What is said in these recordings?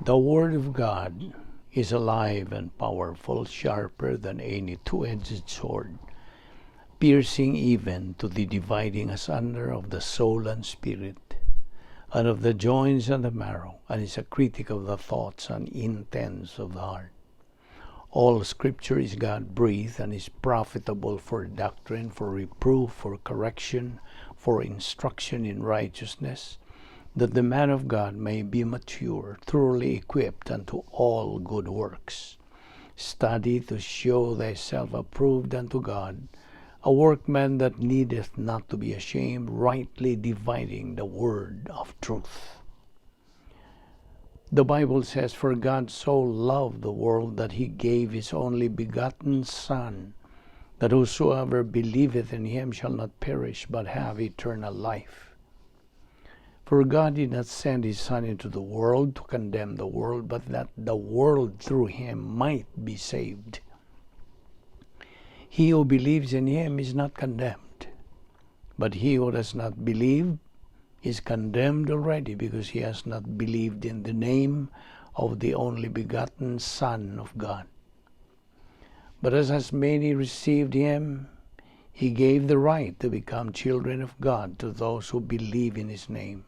The Word of God is alive and powerful, sharper than any two-edged sword, piercing even to the dividing asunder of the soul and spirit, and of the joints and the marrow, and is a critic of the thoughts and intents of the heart. All Scripture is God-breathed and is profitable for doctrine, for reproof, for correction, for instruction in righteousness, that the man of God may be mature, thoroughly equipped unto all good works. Study to show thyself approved unto God, a workman that needeth not to be ashamed, rightly dividing the word of truth. The Bible says, "For God so loved the world that he gave his only begotten Son, that whosoever believeth in him shall not perish, but have eternal life." For God did not send his Son into the world to condemn the world, but that the world through him might be saved. He who believes in him is not condemned, but he who does not believe is condemned already, because he has not believed in the name of the only begotten Son of God. But as many received him, he gave the right to become children of God to those who believe in his name.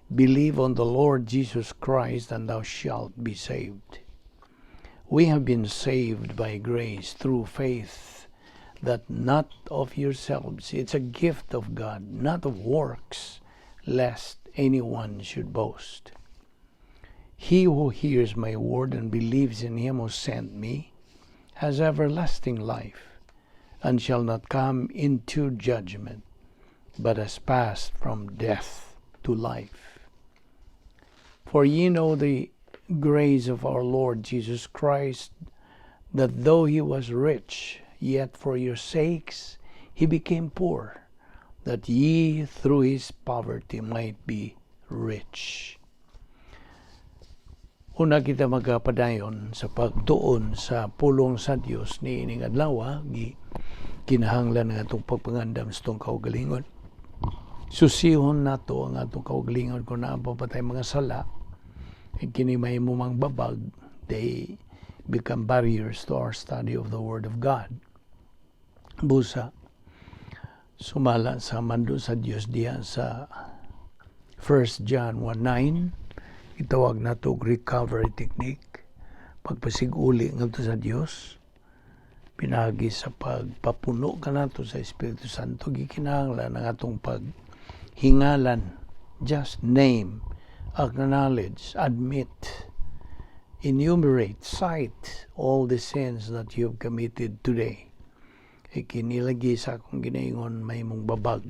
Believe on the Lord Jesus Christ, and thou shalt be saved. We have been saved by grace through faith, that not of yourselves. It's a gift of God, not of works, lest anyone should boast. He who hears my word and believes in him who sent me has everlasting life, and shall not come into judgment, but has passed from death to life. For ye know the grace of our Lord Jesus Christ, that though he was rich, yet for your sakes he became poor, that ye through his poverty might be rich. Una kita magapadayon sa pagtuon sa pulong sa Dios ni ining adlaw, kinahanglan nga itong pagpangandam sa itong kaugalingon. Susihon nato ang atong kaugalingon kung naapapatay mga sala, kini may mumang babag, they become barriers to our study of the Word of God. Busa, sumala sa mando sa Dios diya sa 1 John 1:9, itawag na ito recovery technique, pagpasiguli nga ito sa Dios, pinagi sa pagpapuno ka nato sa Espiritu Santo, gikinahanglan ang atong paghingalan, just name, acknowledge, admit, enumerate, cite all the sins that you have committed today. Ikinilagi sa akong ginaingon may mong babag,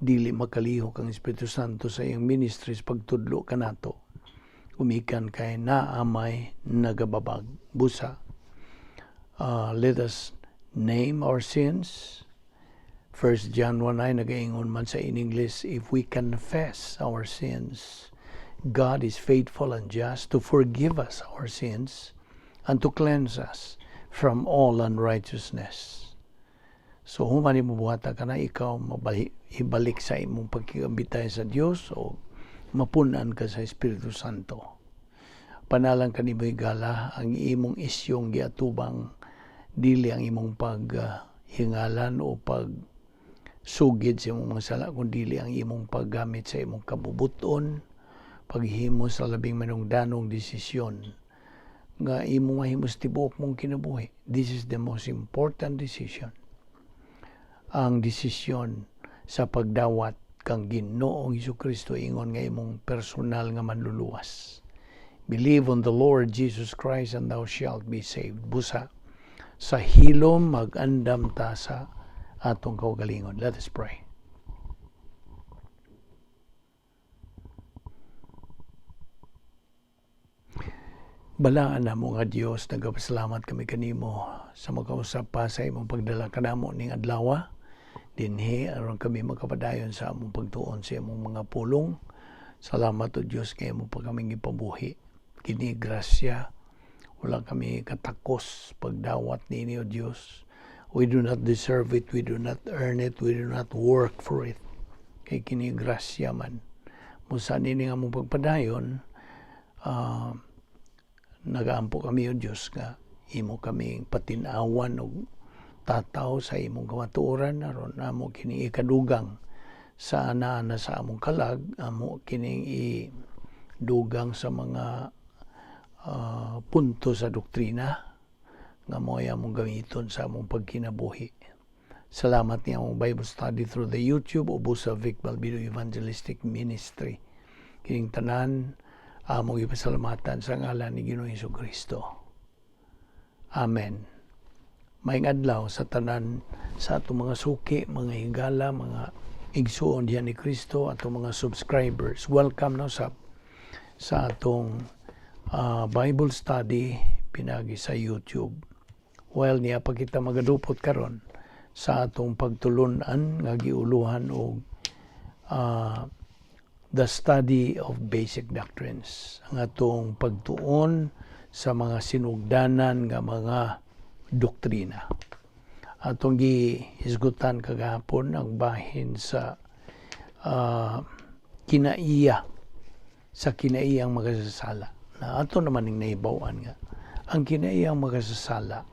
dili makalihok ang Espiritu Santo sa iyong ministries pagtudlo ka nato. Umikan kay naamay nagababag. Busa, let us name our sins. 1 John 1:9 nagaingon man sa in English, if we confess our sins, God is faithful and just to forgive us our sins and to cleanse us from all unrighteousness. So humani mo buhata ka na ikaw ibalik sa imong pagkikambitay sa Dios o mapunan ka sa Espiritu Santo. Panalang kanimo igala ang imong isyong giatubang, dili ang imong paghingalan o pagsugid sa imong mga sala, kundi ang imong paggamit sa imong kabubuton, paghimo sa labing manungdanong desisyon nga imong mahimos tibuok mong kinabuhi. This is the most important decision. Ang desisyon sa pagdawat kang Ginoong Hesukristo ingon nga imong personal nga manluluwas. Believe on the Lord Jesus Christ and thou shalt be saved. Busa, sa hilom mag-andam ta sa atong kaugalingon. Let us pray. Balaan na mo nga Dios, nagapasalamat kami kanimo sa makausap pa sa imong pagdala kanamo ning adlaw. Dinhi aron kami makapadayon sa among pagtuon sa imong mga pulong. Salamat o Dios kay mo pa kaming ipabuhi. Kini grasya, wala kami katakos pagdawat nini o Dios. We do not deserve it, we do not earn it, we do not work for it. Kay kini grasya man. Musa nini nga mong pagpadayon, nagaampo kami o Diyos nga imo kaming patinawan o tataw sa imong kamatuoran aron amo kini ikadugang sa ana sa among kalag, amo kining idugang sa mga punto sa doktrina nga mo'y among gamiton sa among pagkinabuhi. Salamat niya among Bible study through the YouTube o sa Vic Balbido Evangelistic Ministry. Kining tanan among ipasalamatan sa ngalan ni Ginoong Hesukristo. Amen. Maayong adlaw sa tanan sa atong mga suki, mga higala, mga igsuon diyan ni Kristo, atong mga subscribers. Welcome na sa atong Bible study pinagi sa YouTube. While niya pa kita magadupot karon sa atong pagtulunan nga giuluhan og the study of basic doctrines. Ang atong pagtuon sa mga sinugdanan nga mga doktrina. Atong gihisgutan kagahapon ang bahin sa kinaiyang magasasala. Na ato naman ning naibawan nga ang kinaiyang magasasala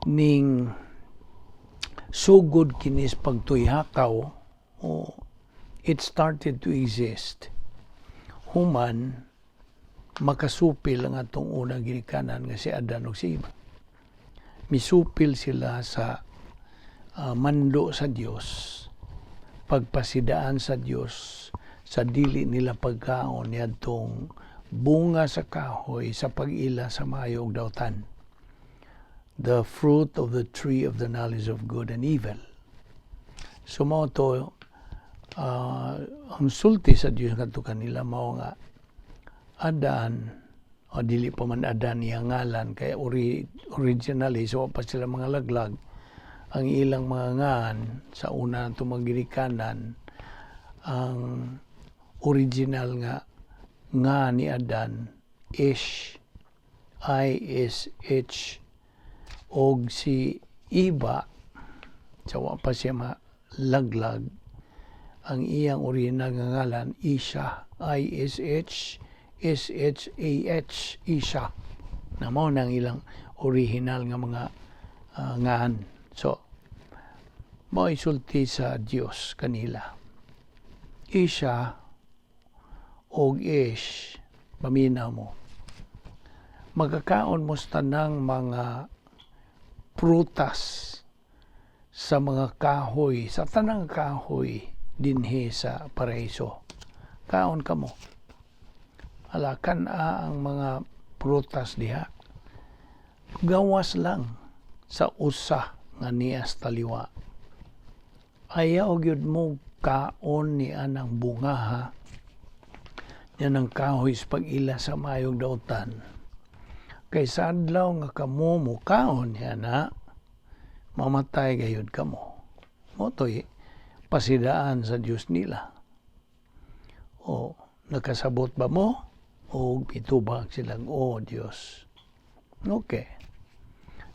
ning sugod kinis pagtuyhakaw o it started to exist human makasupil ang atong unang ginikanan nga si Adan ug si Eva. Misupil sila sa mando sa Dios, pagpasidaan sa Dios sa dili nila pagkaon niadtong bunga sa kahoy sa pag-ila sa maayo ug dawtan. The fruit of the tree of the knowledge of good and evil. So mao to ang sulti sa Dios kadto kanila mao nga Adan o dili pa man Adan niya ngalan kay originally so pa sila mga laglag ang ilang mga ngan sa una natong magirikanan ang original nga ni Adan Ish I-S-H og si Eva sawa pa siya malaglag ang iyang original nga ngalan Isha I-S-H S-H-A-H, Isha. Na mo nang ilang original nga mga ngaan. So, mo isulti sa Dios kanila. Isha o Ish, paminaw mo. Magkakaon mo sa tanang mga prutas sa mga kahoy, sa tanang kahoy dinhi sa paraiso. Kaon ka mo. Alakan ang mga prutas diha. Gawas lang sa usa nga niyas taliwa. Ayaw gyud mo kaon ni anang bunga ha. Yan ang kahoy sa pag-ila sa mayong dautan. Kay sa adlaw nga kamo mo kaon niya na mamatay gayud kamo. Motoy pasidaan sa Dios nila. O nakasabot ba mo? O pitubag silang, Diyos. Okay.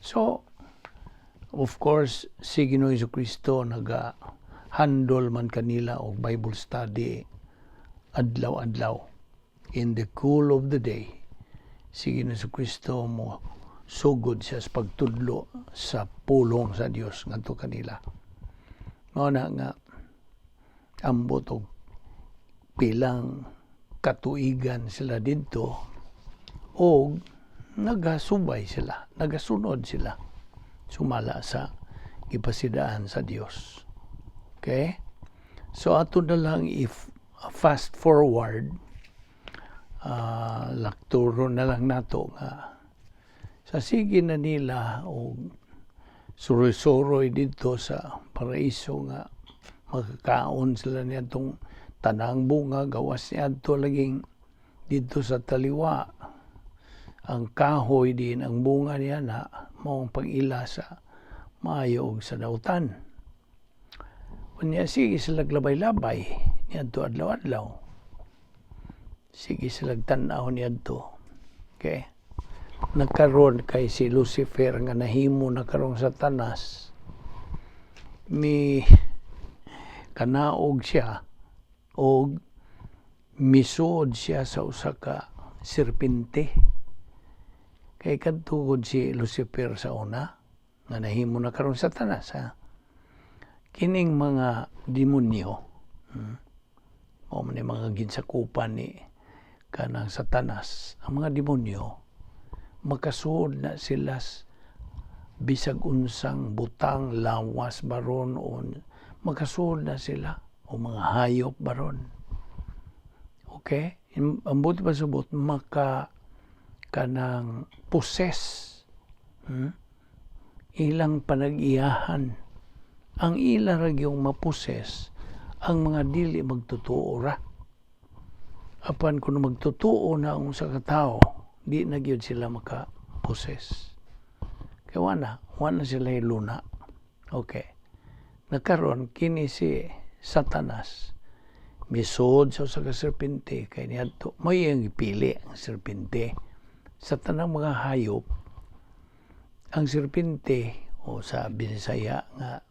So, of course, si Ginoong Hesukristo naga-handle man kanila og Bible study adlaw-adlaw. In the cool of the day, si Ginoong Hesukristo mo sugod siya sa pagtudlo sa pulong sa Dios ngadto kanila. Mao na nga ambot og pilang katuigan sila dito o nagasubay sila, nagasunod sila sumala sa ipasidaan sa Dios. Okay? So ato na lang fast forward lakturo na lang nato nga sa sige na nila o suroy-suroy dito sa paraiso nga makakaon sila nitong tanang bunga gawas niya adto laging dito sa taliwa ang kahoy din ang bunga niya na maong pag-ila sa maayo og sa dautan. Unya sige sila labay-labay niadto adlaw-adlaw. Sige sila tan-aw niadto. Okay? Nagkaroon kay si Lucifer nga nahimo na karong Satanas. Kanaog siya og misuod siya sa usa ka serpente. Kay kadtugod si Lucifer sa una, nga nahimo na karon Satanas, ha? Kining mga demonyo, o man mga ginsakupan ni kanang Satanas, ang mga demonyo, makasuod na sila bisag unsang butang, lawas baron, o makasuod na sila, o mga hayop baron. Okay? Ang buti pa subot, kanang possess. Ilang panag-iyahan. Ang ila ra yung maposes, ang mga dili magtutuo ra. Apan kung magtutuo na ang sa katao, di na gyud sila maka-poses. Kaya wala sila luna. Okay. Nakaron kini si Satanas, misod sa serpente, kay niadto mo yung ipili ang serpente. Sa tanang mga hayop, ang serpente, o sa Bisaya nga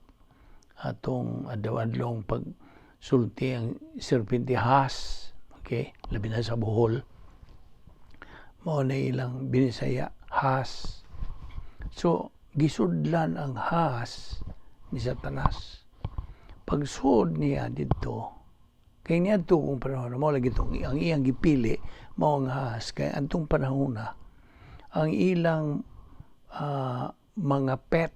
atong adlaw-adlong pagsulti ang serpente has, okay, labi na sa Bohol, mao na ilang Bisaya has. So gisudlan ang has ni Satanas. Pagsud niya dito, kay niadto kung panahon mao lagi itong ang iyang gipili mao ang has, kay antong panahon na ang ilang mga pet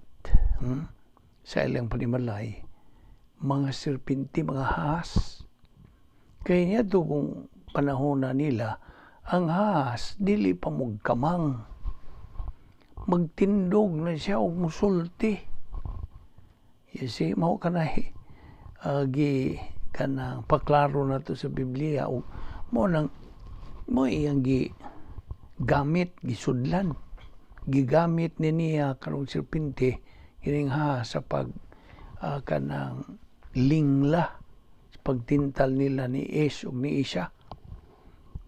sa ilang panimalay, mga serpente, mga has. Kaya niya to kung panahon na nila, ang has dili pa magkamang, magtindog na siya o musulti. You see, mao kanay kanang paklaro na to sa Biblia, o mo iyang gamit, gisudlan, gigamit niya karong serpente kining sa kanang lingla, pagtintal nila ni Is ug ni Isha.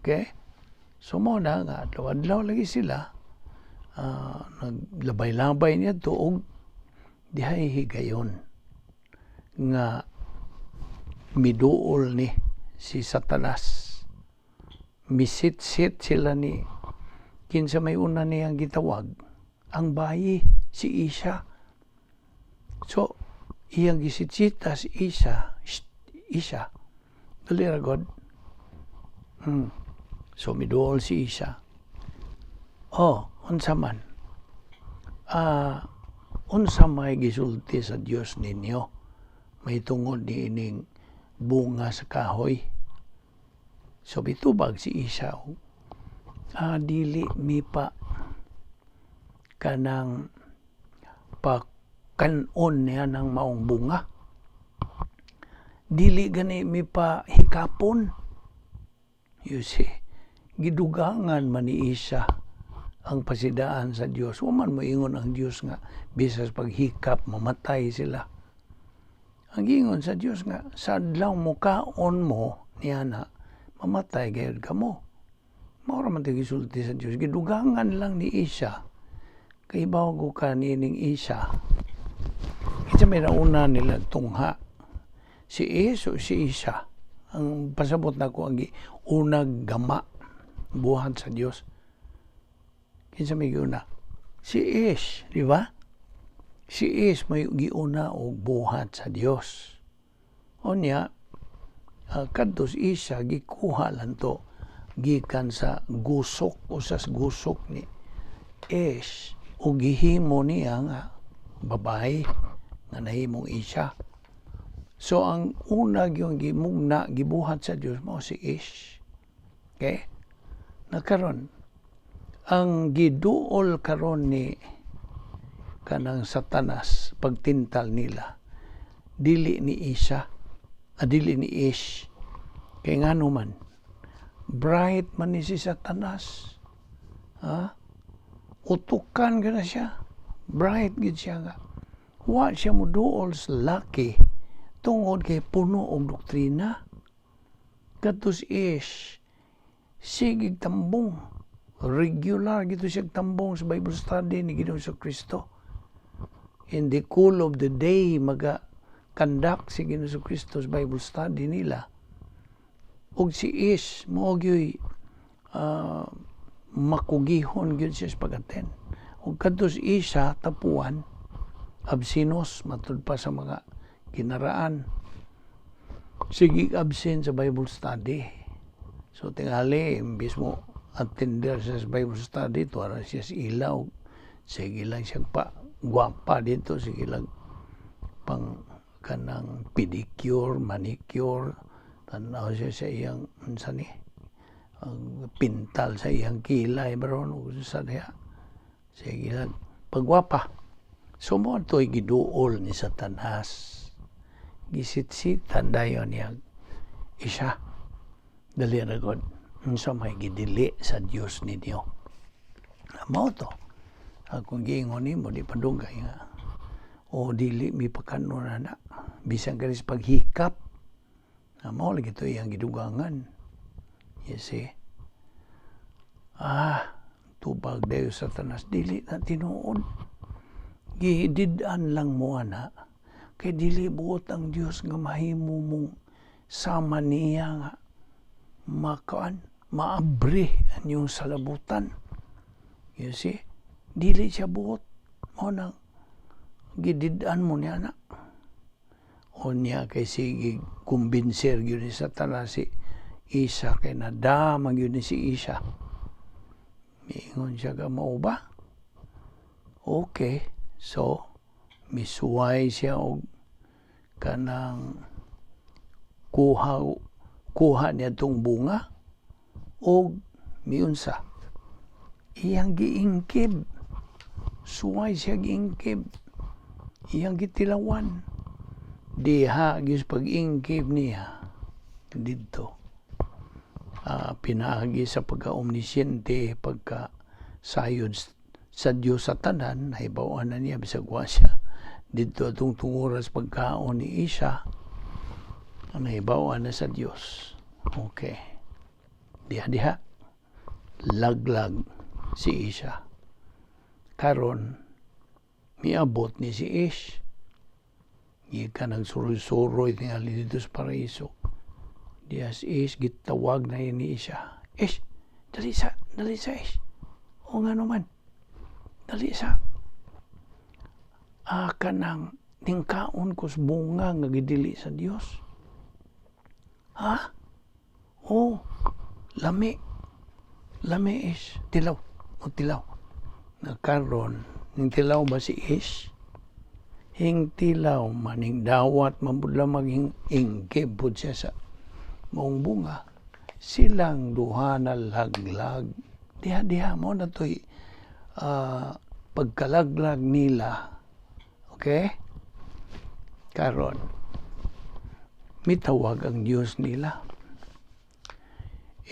Okay? So mo na nga adlaw lagi sila naglabay-labay niya to, og dihay higayon nga miduol ni si Satanas. Misit-sit sila ni kinsa may una niyang gitawag, ang bayi, si Isha. So, iyang gisitsita si Isha, dali ra God. So, miduol si Isha. Unsa man, unsa may gisulti sa Dios ninyo, may tungod ni ining bunga sa kahoy. So, bitubag si Isha, dili mi pa kanang pakanon niya ng maong bunga. Dili gani mi pa hikapon. You see, gidugangan man ni Isha ang pasidaan sa Dios. Waman mo ingon ang Dios nga bisas paghikap mamatay sila. Ang ingon sa Dios nga sa adlaw mo kaon mo niya na mamatay gayud kamo. Maura man tayo gisulti sa Diyos. Gidugangan lang ni Isha. Kay bago ka nining Isha. Kasi may nauna nila tungha. Si Is o si Isha. Ang pasabot na ko ang unag gama. Buhat sa Diyos. Kinsa may giuna? Si Is. Di ba? Si Is may giuna o buhat sa Diyos. O niya, kadtos Isha, gikuha lang to gikan sa gusok o sa gusok ni Is o gihimo niya nga babae nga nahimong Isha. So ang una yung gimugna gibuhat sa Dios mao si Is. Okay? Nakaron ang giduol karon ni kanang Satanas pagtintal nila dili ni Isha, dili ni Is. Kay ngano man bright man ni si Satanas. Utukan ka na siya. Bright gid siya nga. Wa siya mo duol sa laki tungod kay puno og doktrina. Katus Is sigig tambong. Regular gito siya tambong sa Bible study ni Ginoong Kristo. In the cool of the day maga-conduct si Ginoong Kristo sa Bible study nila. Og si Is mo gyoy makugihon gyud siya sa pag-attend. Ug kadtos isa tapuan absinos matud pa sa mga kinaraan. Sige absent sa Bible study. So tingali imbis mo attender siya sa Bible study, tuwara siya sa ilaw. Sige lang siya pa gwapa dito, sige lang pang kanang pedicure, manicure, tanaw siya sa iyang unsa ni ang pintal sa iyang kilay baron usa diha. Sige lang pagwapa. So mo to'y giduol ni Satanas. Gisit-sitan dayon niya isa. Dali na God. Unsa may gidili sa Dios ninyo. Mao to. Kung giingon nimo di padugay nga. O dili mi pakanon na. Bisan kanis paghikap. Mao lagi to iyang gidugangan. You see? Tubag dayo Satanas dili na tinuod. Gihidid-an lang mo ana. Kay dili buot ang Dios nga mahimo mong sama niya nga maabri ang iyong salabutan. You see? Dili siya buot. Mo nang gidid-an mo niya na. O niya kay sige kumbinser yun ni Satanas si Isa kay nadamag yun ni si Isa. Miingon siya ka mao ba? Okay. So, misuway siya og kanang kuha niya tong bunga og miunsa. Iyang giingkib. Suway siya giingkib. Iyang gitilawan. Diha gis pag-ingkib niya dito. Pinaagi sa pagka-omnisyente, pagka-sayod sa Diyos sa tanan, nahibawan na niya, bisag wa siya. Dito itong tunguras pagkaon ni Isa, nahibawan na sa Diyos. Okay. Diha-diha. Laglag si Isa. Karon, miabot ni si Ish. Ika nagsuroy-suroy tingali dito sa paraiso. Diya si Ish, gitawag na yun ni Isa. Ish, dali sa Ish. O nga naman. Dali sa. Kanang ningkaon ko sa bunga nga gidili sa Dios. Ha? Oh, lami. Lami Ish. Tilaw. O tilaw. Nakaroon. Ning tilaw ba si Ish? Hing tilaw maning dawat mambudla maging ingkib pud siya sa maong bunga. Silang duha na laglag. Diha mo na to'y pagkalaglag nila. Okay? Karon, mitawag ang Diyos nila.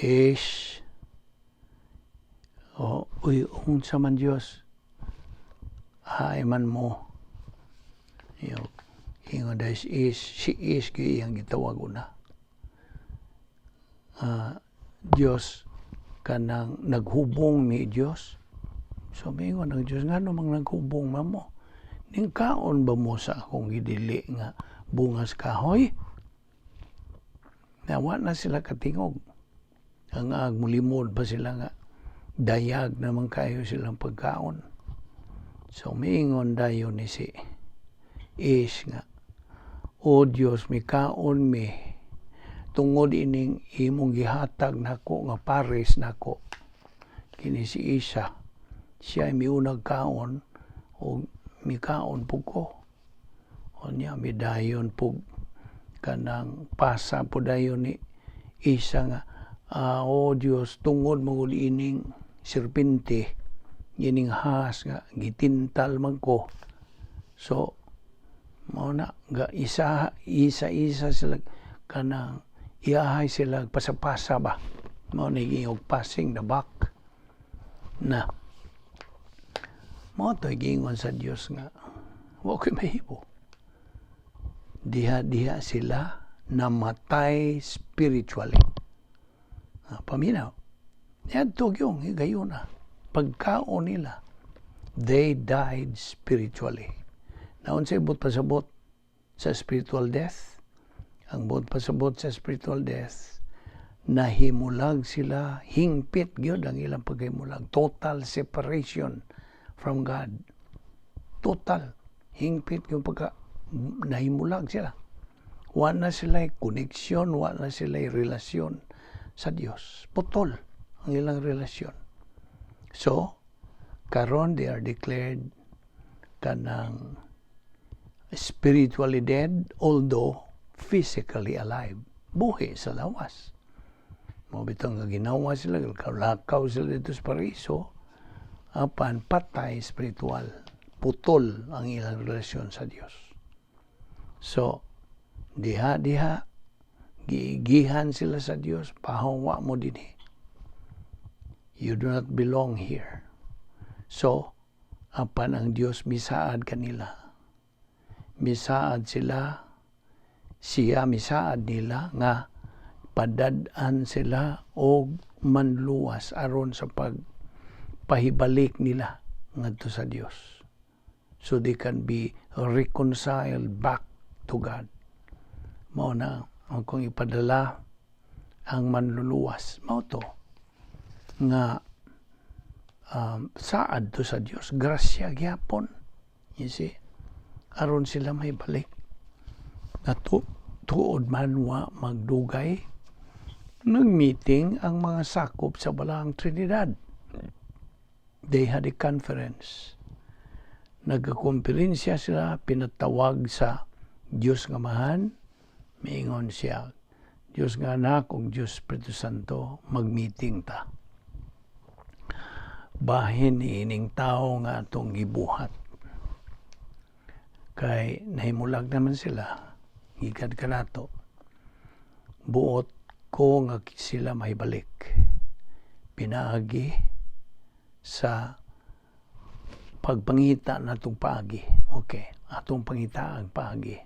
Ish. Unsa man Diyos. Man mo. Ingon dahil si Ish iyang gitawag una. Diyos kanang naghubong ni Diyos. So mingon ang Diyos nga namang naghubong mo. Ningkaon ba mo sa akong gidili nga bungas kahoy? Nawa na sila katingog. Ang agmulimod pa sila nga dayag naman kayo silang pagkaon. So mingon dayon ni si Ish nga, O Diyos, may kaon mi, tungod ining imong gihatag nako nga pares nako. Kini si Isa, siya ay miunag kaon, o mi kaon po ko. O niya, mi dayon po kanang pasa po dayon ni Isa nga, O Diyos, tungod mangul ining serpente, ining has nga, gitintal man ko. So, mao na ga isa sila kanang iyahay sila pasapasa ba mao ni og passing the buck na mao to gingon sa Dios nga wa koy mahimo diha sila namatay spiritually. Paminaw yan tugyong higayuna pagkaon nila they died spiritually. Naon sa ibot pasabot sa spiritual death? Ang bot pasabot sa spiritual death, nahimulag sila, hingpit gyud ang ilang paghimulag, total separation from God. Total hingpit yung pagka nahimulag sila. Wa na sila koneksyon, wa na sila relasyon sa Dios. Putol ang ilang relasyon. So, karon they are declared kanang spiritually dead, although physically alive. Buhi sa lawas. Mabitang nga ginawa sila, lakaw sila dito sa paraiso, apan patay spiritual. Putol ang ilang relasyon sa Dios. So, diha, giigihan sila sa Dios, pahawa mo din eh. You do not belong here. So, apan ang Dios misaad kanila. Misaad sila, siya misaad nila nga padad-an sila o manluwas aron sa pagpahibalik nila ngadto sa Dios. So they can be reconciled back to God. Mao na ang kung ipadala ang manluluwas. Mao to nga saad to sa Dios, grasya gyapon. You see? Aron sila may balik. Tuod man wa magdugay, nag-meeting ang mga sakop sa Balaang Trinidad. They had a conference. Nagkakomperensya sila, pinatawag sa Diyos nga Amahan, miingon siya, Diyos nga Anak ug Diyos Espiritu Santo, mag-meeting ta. Bahin ining tao nga atong gibuhat. Kay nahimulag naman sila, gigad ka nato. Buot ko nga sila mahibalik. Pinaagi sa pagpangita natong paagi. Okay, atong pangita ang paagi.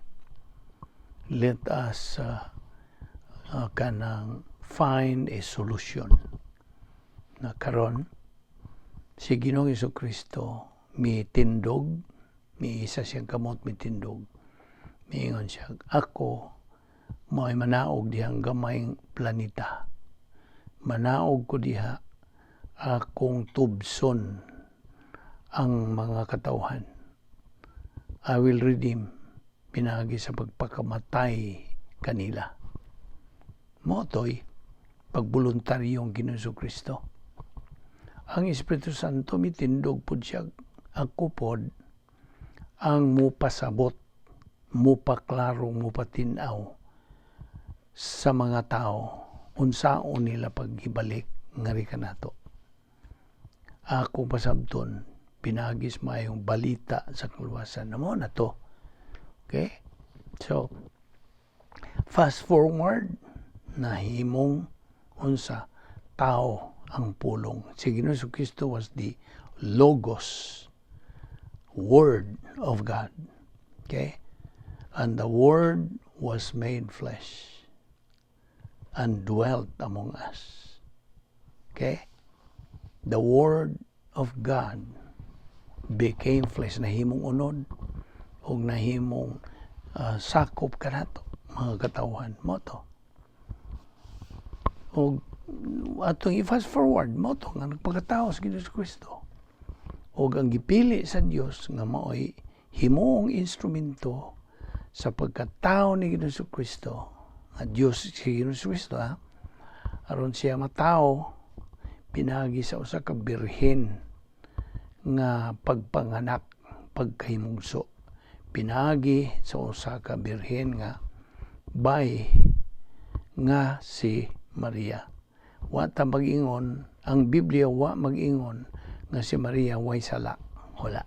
Let us kanang find a solution. Na karon si Ginoong Jesucristo mitindog, mi isa siyang kamot mitindog. Miingon siya, ako mo'y manaog dihang gamayng planeta. Manaog ko diha akong tubson ang mga katawhan. I will redeem, pinagi sa pagpakamatay kanila. Motoy, pagboluntaryong Ginoong Jesucristo. Ang Espiritu Santo mitindog pud siya, ako pod ang mupasabot, mupaklaro, mupatinaw sa mga tao unsaon nila paghibalik ngari kanato. Ako pasabton pinagis mayong balita sa kaluwasan namo na to. Okay? So fast forward nahimong unsa tao ang pulong. Si Ginoong Jesucristo was the Logos, Word of God. Okay? And the Word was made flesh and dwelt among us. Okay? The Word of God became flesh. Nahimong unod o nahimong sakop ka na to, mga katawhan mo to. O atong i-fast forward mo to nga nagpagkatao sa Ginoong Jesucristo. O ang gipili sa Dios nga mao'y himong instrumento sa pagkatao ni Ginoong Jesucristo. At Dios si Ginoong Jesucristo, aron siya matao, pinagi sa usa ka birhen nga pagpanganak, pagkahimugso. Pinagi sa usa ka birhen nga bay nga si Maria. Wa ta mag-ingon, ang Biblia wa mag-ingon nga si Maria way sala. Wala.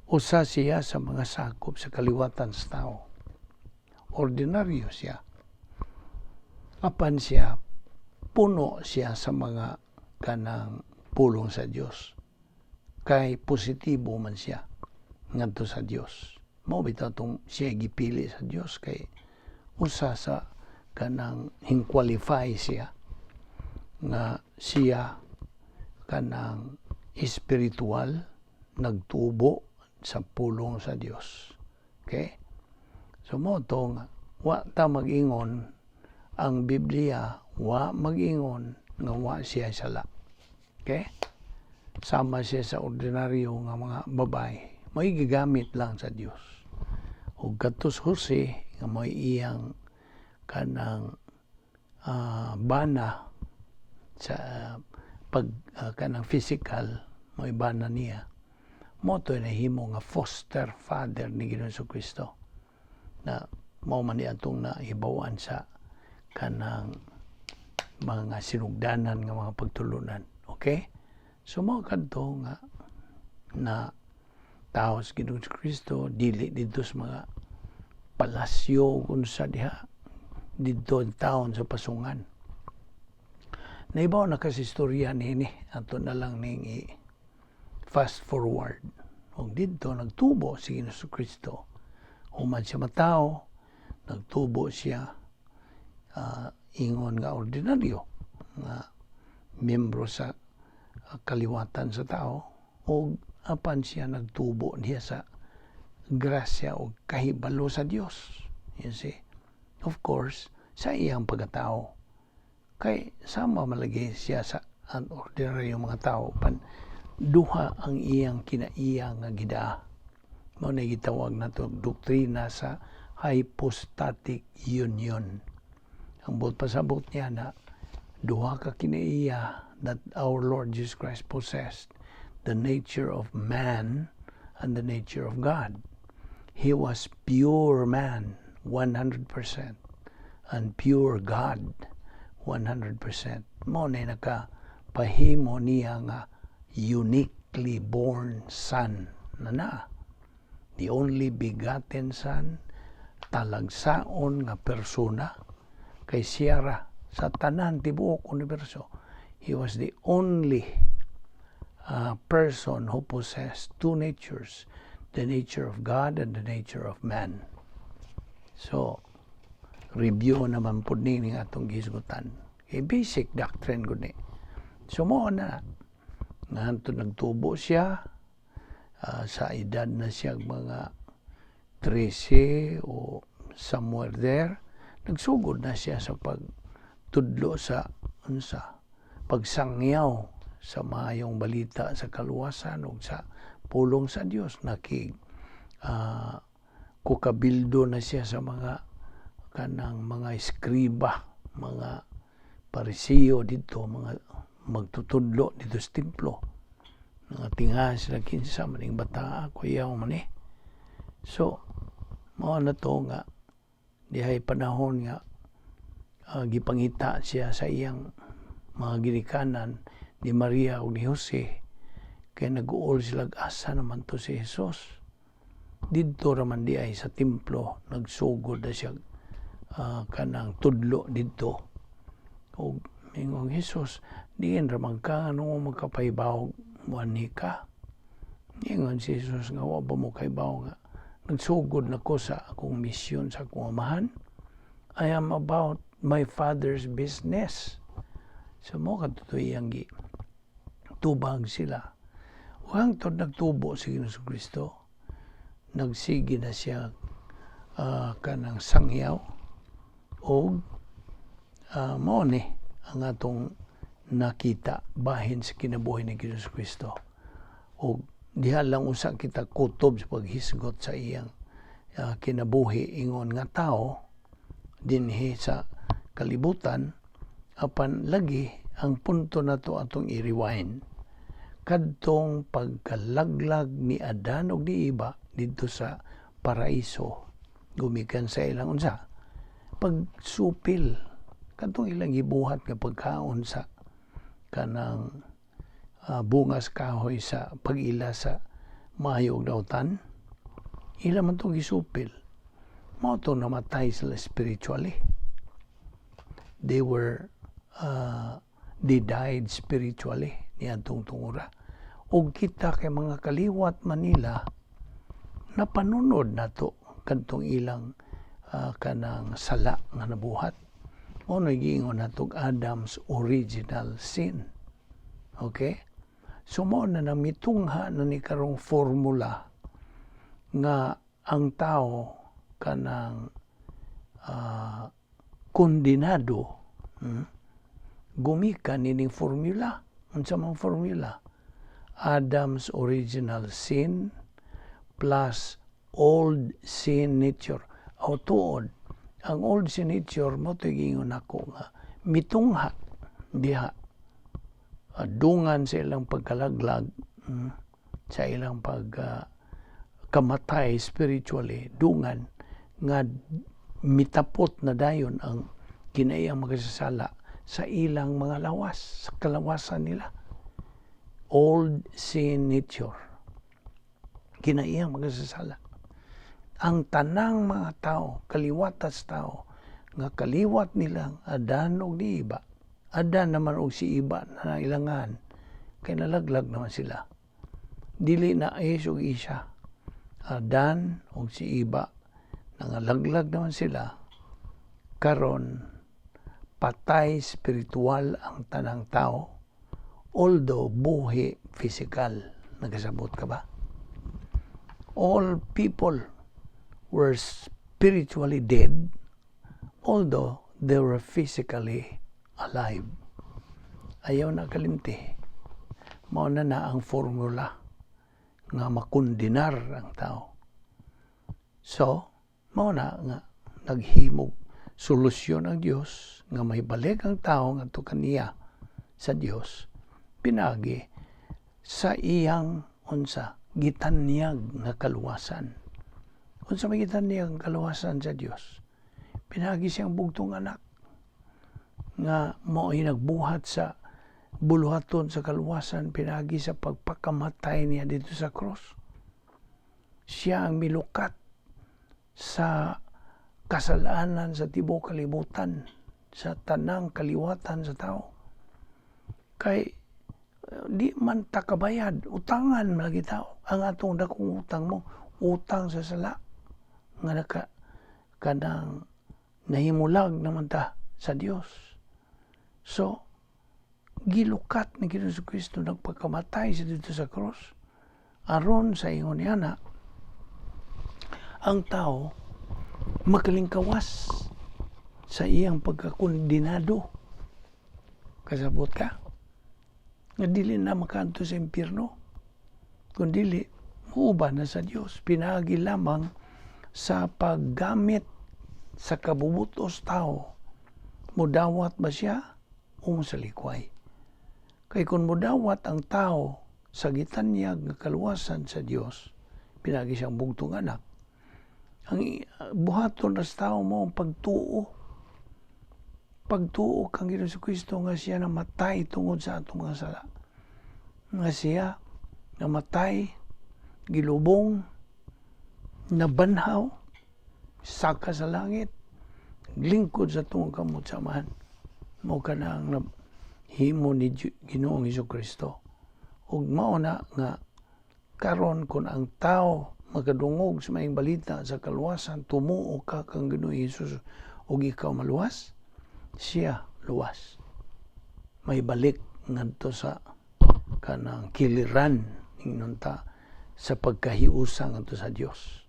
Usa siya sa mga sakop sa kaliwatan sa tao. Ordinaryo siya. Apan siya, puno siya sa mga kanang pulong sa Dios. Kay positibo man siya ngadto sa Dios. Mao bitaw tong siya gipili sa Dios kay usa sa kanang qualify siya nga siya kanang espiritual nagtubo sa pulong sa Dios. Okay? So mo to nga wa ta mag-ingon ang Biblia wa mag-ingon nga wa siya sala. Okay? Sama siya sa ordinaryo nga mga babae, may gigamit lang sa Dios. Ug katus Jose nga may iyang kanang bana sa kanang physical, may bana niya. Mo to nahimo nga foster father ni Ginoong Kristo na mao man ni atong naibawan sa kanang mga sinugdanan nga mga pagtulunan. Okay? So mao kadto nga na tao sa Ginoong Kristo dili dito sa mga palasyo unsa diha dito taon sa pasungan. Naibaw na kasi istorya nini ato na lang ning fast forward. Og dito nagtubo si Ginoong Kristo. Human siya matao, nagtubo siya ingon nga ordinaryo nga miyembro sa kaliwatan sa tao o apan siya nagtubo niya sa grasya o kahibalo sa Dios. You see? Of course, sa iyang pagkatao. Kay sama malagi siya sa ordinaryo mga tao pan duha ang iyang kinaiya nga gidaa. Mao na gitawag nato doktrina sa hypostatic union. Ang buot pasabot niya na duha ka kinaiya that our Lord Jesus Christ possessed the nature of man and the nature of God. He was pure man, 100%, and pure God, 100%. Mao na nakapahimo niya nga uniquely born son na. The only begotten son, talagsaon nga persona, kay siyara sa tanan tibuok universo. He was the only person who possessed two natures, the nature of God and the nature of man. So, review naman po ni atong gisgutan. Basic doctrine ko ni. So, mo na, nga nagtubo siya, sa edad na siya mga 13 o somewhere there, nagsugod na siya sa pagtudlo sa pagsangyaw sa maayong balita sa kaluwasan o sa pulong sa Dios. Kukabildo na siya sa mga kanang mga eskriba, mga parisiyo dito, mga magtutudlo dito sa templo. Tingahan sila kinsa maning bata kuyaw man eh. So mao na to nga dihay panahon nga gipangita siya sa iyang mga ginikanan ni Maria o ni Jose, kay nag-uol sila asa naman to si Jesus. Dito raman di ay sa templo nagsugod na siya kanang tudlo dito. O mingong Jesus, diin raman ka anong magkapaybaw wani ka. Ingon si Jesus nga wa ba mo kaybaw nga nagsugod na ko sa akong misyon sa akong amahan. I am about my Father's business. So mo katutoy ang tubag sila. Huwag to nagtubo si Ginoong Kristo. Nagsigi na siya kanang sangyaw o mo ni ang atong nakita bahin sa kinabuhi ni Ginoong Kristo. O diha lang usa kita kutob sa paghisgot sa iyang kinabuhi ingon nga tao dinhi sa kalibutan. Apan lagi ang punto na to atong i-rewind kadtong pagkalaglag ni Adan ug ni Eva dito sa paraiso, gumikan sa ilang unsa pagsupil kadtong ilang gibuhat nga pagkaon sa kanang bungas kahoy sa pag-ila sa maayo og dautan. Ila man to gisupil, mao to namatay sila spiritually. They died spiritually niadtong tungura. Og kita kay mga kaliwat Manila napanunod nato kadtong ilang kanang sala nga nabuhat. Mao na giingon nato Adam's original sin. Okay? So mo na namitungha na ni karong formula nga ang tao kanang kondenado, gumikan nining formula. Unsa mang formula? Adam's original sin plus old sin nature. O tuod, ang old sin nature mo gingon ako nga mitungha diha dungan sa ilang pagkalaglag, sa ilang kamatay spiritually, dungan nga mitapot na dayon ang kinayang magasasala sa ilang mga lawas, sa kalawasan nila. Old sin nature, kinayang magasasala. Ang tanang mga tao, kaliwatas tao, nga kaliwat nilang Adan og ni Iba, Adan naman og si Iba na nailangan, kay nalaglag naman sila. Dili na is og isa. Adan og si Iba, nangalaglag naman sila. Karon patay spiritual ang tanang tao, although buhi physical. Nagasabot ka ba? All people were spiritually dead, although they were physically alive. Ayaw na kalimti. Mauna na ang formula nga makondenar ang tao. So, mauna nga naghimog solusyon ang Dios nga may balik ang tao ngadto kaniya sa Dios. Pinagi sa iyang gitanyag nga kaluwasan. Unsa may gitanyag ang kaluwasan sa Dios? Pinagi siyang bugtong anak nga mao'y nagbuhat sa buluhaton sa kaluwasan, pinagi sa pagpakamatay niya dito sa cross. Siya ang milukat sa kasalanan sa tibuok kalibutan, sa tanang kaliwatan sa tao. Kay di man takabayad, utangan malagi tao. Ang atong dakong utang mo, utang sa sala nga kanang nahimulag naman ta sa Dios. So, gilukat ni Kristo nagpagkamatay sa dito sa cross. Aron sa ingon niya na, ang tao makalingkawas sa iyang pagkakondinado. Kasabot ka? Nga dili na makanto sa impyerno. Kundili, muuban na sa Dios. Pinagi lamang sa paggamit sa kabubutos tao. Mudawat ba siya o sa likway? Kay kung mudawat ang tao sa gitanyag nga kaluwasan sa Dios, pinagi siyang bugtong anak. Ang buhaton sa tao mo ang pagtuo. Pagtuo kang Ginoong Kristo nga siya namatay tungod sa atong mga sala. Nga siya namatay, gilubong, nabanhaw, saka sa langit, lingkod sa tungong kamot samahan. Mao ka na ang himo ni Ginoong Kristo. Ug mao na nga karon kun ang tao makadungog sa maayong balita sa kaluwasan, tumuo ka kang Ginoong Hesus ug ikaw maluwas, siya luwas. May balik ngadto sa kanang kiliran inunta sa pagkahiusa ngadto sa Dios.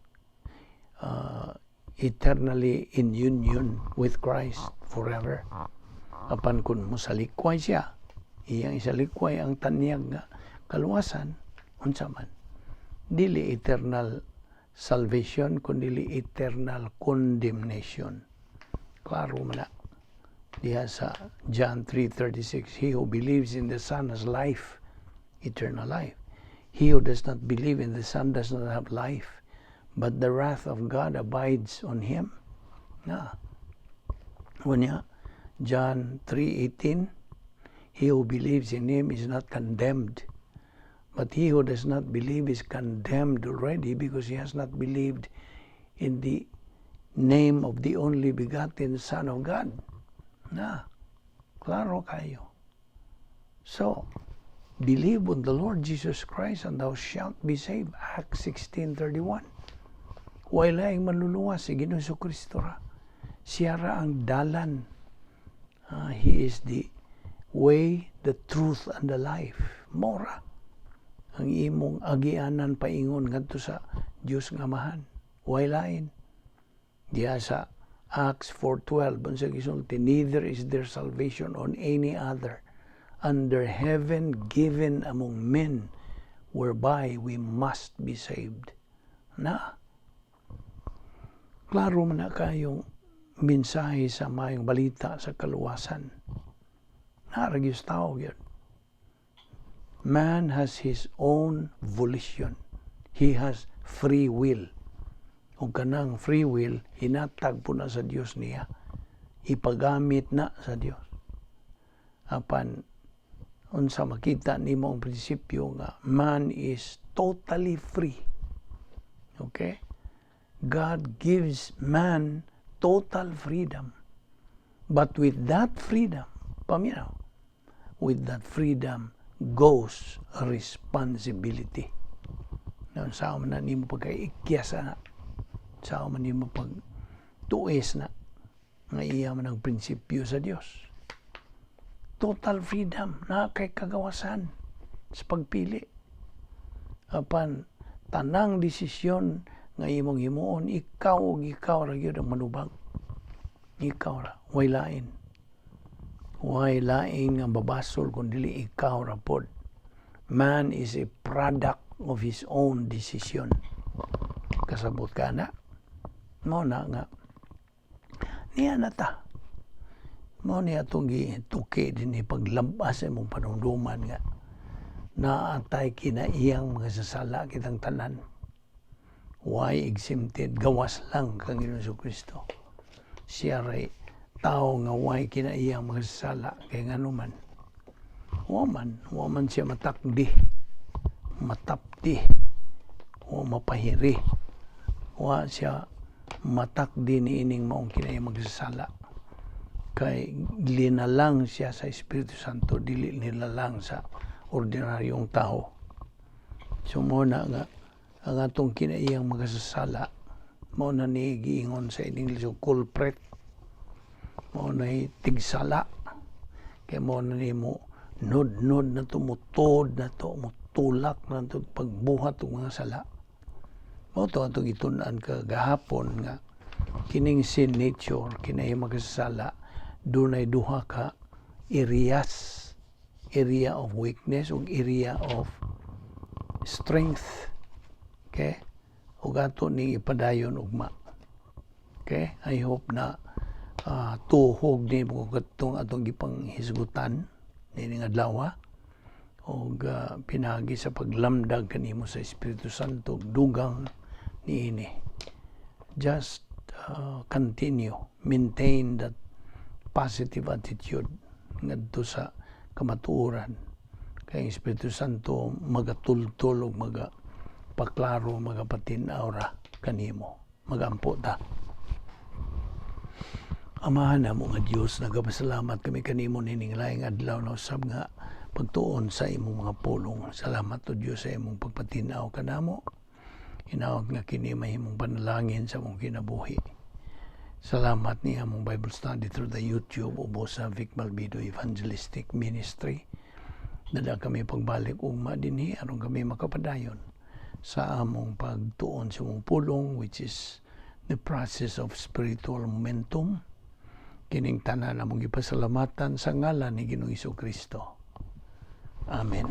Eternally in union with Christ forever. Apan kun mosalikway siya, iyang isalikway ang tanyag nga kaluwasan, unsa man. Dili eternal salvation, kundi eternal condemnation. Klaro man na. Diha sa John 3:36, he who believes in the Son has life, eternal life. He who does not believe in the Son does not have life, but the wrath of God abides on him. Na. Unya, John 3:18, he who believes in him is not condemned, but he who does not believe is condemned already because he has not believed in the name of the only begotten Son of God. Na, klaro kayo. So, believe on the Lord Jesus Christ and thou shalt be saved. Acts 16:31. Wala ang manluluwas si Ginoong Kristo ra. Siya ra ang dalan. He is the way, the truth, and the life. Mora ang imong agianan paingon ngadto sa Dios nga Amahan. Way lain. Diya sa Acts 4:12 unsa gisulti, neither is there salvation on any other under heaven given among men whereby we must be saved. Na klaro man na kayong mensahe sa mayong balita sa kaluwasan. Naragyos tao yun. Man has his own volition. He has free will. O kanang free will, hinatag po na sa Diyos niya. Ipagamit na sa Diyos. Apan, unsa makita nimo ang prinsipyo nga man is totally free. Okay? God gives man total freedom. But with that freedom, paminaw, with that freedom goes responsibility. Now, saan man na nimo pagkaikyasa na, saan man nimo pagtuis na, nga iya man ang prinsipyo sa Diyos. Total freedom, na kay kagawasan sa pagpili. Apan, tanang desisyon nga imong himuon, ikaw ra gyud ang manubag. Ikaw ra, way lain. Way lain nga babasol kung dili ikaw ra pod. Man is a product of his own decision. Kasabot ka na. Mo na nga. Niya na ta. Mo niya itong gituki din paglabas sa mong panungduman nga. Naatay kinaiyang mga sasala kitang tanan. Why exempted? Gawas lang kang Ginoong Kristo. Siya ray tao nga why kinaiyang mga sasala kay nganuman. Waman siya matakdi, matapdi, o mapahiri. Wa siya matakdi ni ining maong kinaiyang magsasala. Kay linalang siya sa Espiritu Santo, dili nilalang sa ordinaryong tao. So muna nga, ang atong kinaiyang magsasala, muna ni giingon sa ining lisog culprit, muna ni tigsala, kay muna ni mo nod na to, mutod na to, mutulak na to, pagbuhat ng mga sala. Mo to atong itunan kagahapon nga, kining sin nature, kinaiyang magsasala, dunay duha ka areas, area of weakness ug area of strength. Okay? Ug ato ning ipadayon ugma. Okay? I hope na tuhog ni mo katong atong gipanghisgutan nining adlaw ug pinagi sa paglamdag kanimo sa Espiritu Santo dugang niini. Just continue, maintain that positive attitude ngadto sa kamatuoran kay Espiritu Santo magatultol ug magapaklaro, magapatinaw ra kanimo, magampo ta. Amahan na mo nga Diyos, nagapasalamat kami kanimo nining laing adlaw na usab nga pagtuon sa imong mga pulong. Salamat to Diyos sa imong pagpatinaw kanamo. Hinaot nga kini mahimong panalangin sa mong kinabuhi. Salamat niya among Bible study through the YouTube ubo sa Balbido Evangelistic Ministry. Dada kami pagbalik ugma dinhi aron kami makapadayon sa among pagtuon sa mong pulong, which is the process of spiritual momentum. Kining tanan among gipasalamatan sa ngalan ni Ginoong Kristo. Amen.